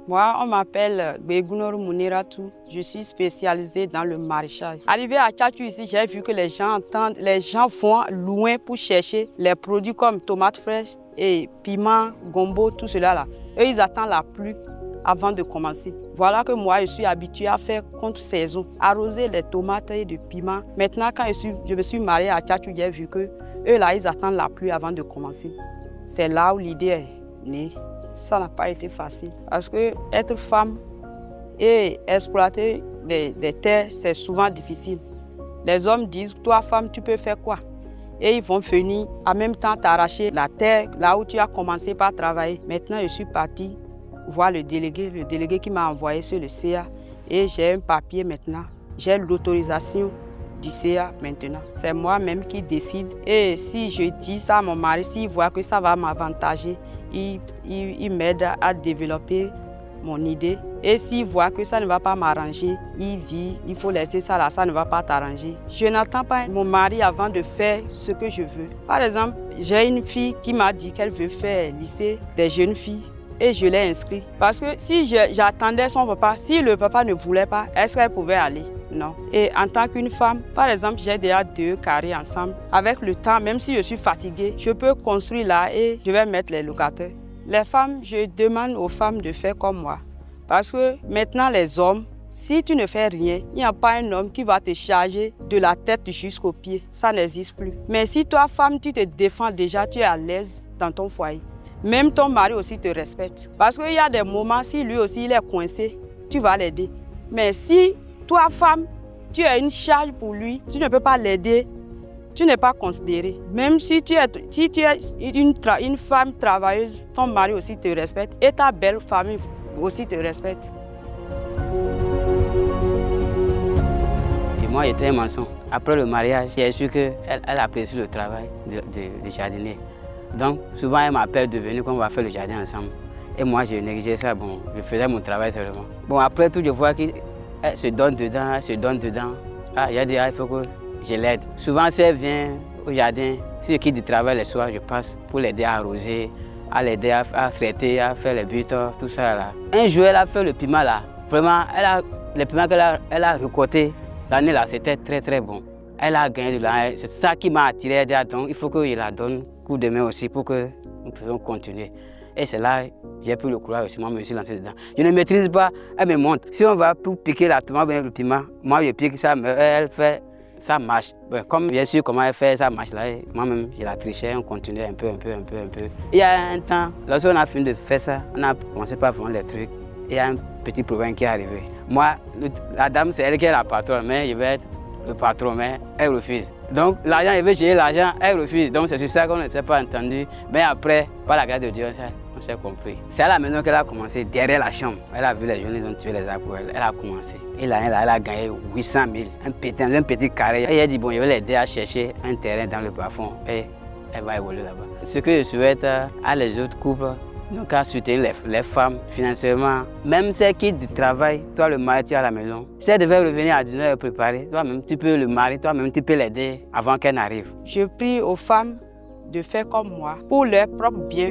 Moi, on m'appelle Begunor Muneratou. Je suis spécialisée dans le maraîchage. Arrivé à Tchatchou ici, j'ai vu que les gens vont loin pour chercher les produits comme tomates fraîches et piments, gombo, tout cela là. Eux, ils attendent la pluie avant de commencer. Voilà que moi, je suis habituée à faire contre-saison, arroser les tomates et les piments. Maintenant, quand je me suis mariée à Tchatchou, j'ai vu que eux là, ils attendent la pluie avant de commencer. C'est là où l'idée est née. Ça n'a pas été facile parce que être femme et exploiter des terres, c'est souvent difficile. Les hommes disent, toi femme, tu peux faire quoi? Et ils vont venir en même temps t'arracher la terre là où tu as commencé par travailler. Maintenant, je suis partie voir le délégué qui m'a envoyé sur le CA et j'ai un papier maintenant. J'ai l'autorisation du CA maintenant. C'est moi-même qui décide. Et si je dis ça à mon mari, s'il voit que ça va m'avantager, il m'aide à développer mon idée. Et s'il voit que ça ne va pas m'arranger, il dit il faut laisser ça là, ça ne va pas t'arranger. Je n'attends pas mon mari avant de faire ce que je veux. Par exemple, j'ai une fille qui m'a dit qu'elle veut faire lycée des jeunes filles. Et je l'ai inscrit. Parce que si j'attendais son papa, si le papa ne voulait pas, est-ce qu'elle pouvait aller? Non. Et en tant qu'une femme, par exemple, j'ai déjà 2 carrés ensemble. Avec le temps, même si je suis fatiguée, je peux construire là et je vais mettre les locataires. Les femmes, je demande aux femmes de faire comme moi. Parce que maintenant, les hommes, si tu ne fais rien, il n'y a pas un homme qui va te charger de la tête jusqu'aux pieds. Ça n'existe plus. Mais si toi, femme, tu te défends déjà, tu es à l'aise dans ton foyer. Même ton mari aussi te respecte. Parce qu'il y a des moments, si lui aussi il est coincé, tu vas l'aider. Mais si toi, femme, tu as une charge pour lui, tu ne peux pas l'aider, tu n'es pas considérée. Même si tu es une femme travailleuse, ton mari aussi te respecte et ta belle famille aussi te respecte. Et moi, j'étais un maçon. Après le mariage, j'ai su qu'elle apprécie le travail de jardinier. Donc, souvent, elle m'appelle de venir, qu'on va faire le jardin ensemble. Et moi, je négligeais ça. Bon, je faisais mon travail seulement. Bon, après tout, je vois qu'elle se donne dedans, elle se donne dedans. Ah, il dit, il faut que je l'aide. Souvent, si elle vient au jardin, si je quitte du travail le soir, je passe pour l'aider à arroser, à l'aider à traiter, à faire les buteurs, tout ça là. Un jour, elle a fait le piment là. Vraiment, les piments qu'elle a récoltés l'année là, c'était très très bon. Elle a gagné de l'argent. C'est ça qui m'a attiré. Donc, il faut que je la donne coup de main aussi pour que nous puissions continuer. Et c'est là que j'ai pris le courage aussi. Moi, je me suis lancé dedans. Je ne maîtrise pas, elle me montre. Si on va pour piquer la tomate ou le piment, moi, je pique ça, elle fait, ça marche. Bon, comme j'ai su comment elle fait, ça marche là. Moi-même, je la trichais, on continuait un peu. Il y a un temps, lorsqu'on a fini de faire ça, on a commencé par vendre les trucs. Il y a un petit problème qui est arrivé. Moi, la dame, c'est elle qui est la patronne, mais je vais être le patron, mais elle refuse. Donc l'argent, elle veut gérer l'argent, elle refuse. Donc c'est sur ça qu'on ne s'est pas entendu. Mais après, par la grâce de Dieu, on s'est compris. C'est à la maison qu'elle a commencé, derrière la chambre. Elle a vu les jeunes, ils ont tué les arbres pour elle. Elle a commencé. Et là, elle a gagné 800 000, un petit carré. Et elle a dit, bon, je vais l'aider à chercher un terrain dans le plafond. Et elle va évoluer là-bas. Ce que je souhaite à les autres couples, donc à soutenir les femmes financièrement. Même celles qui du travail, toi le mari, tu es à la maison. Si elle devait revenir à 19h et préparer, toi-même tu peux le marier, toi-même tu peux l'aider avant qu'elle n'arrive. Je prie aux femmes de faire comme moi pour leur propre bien.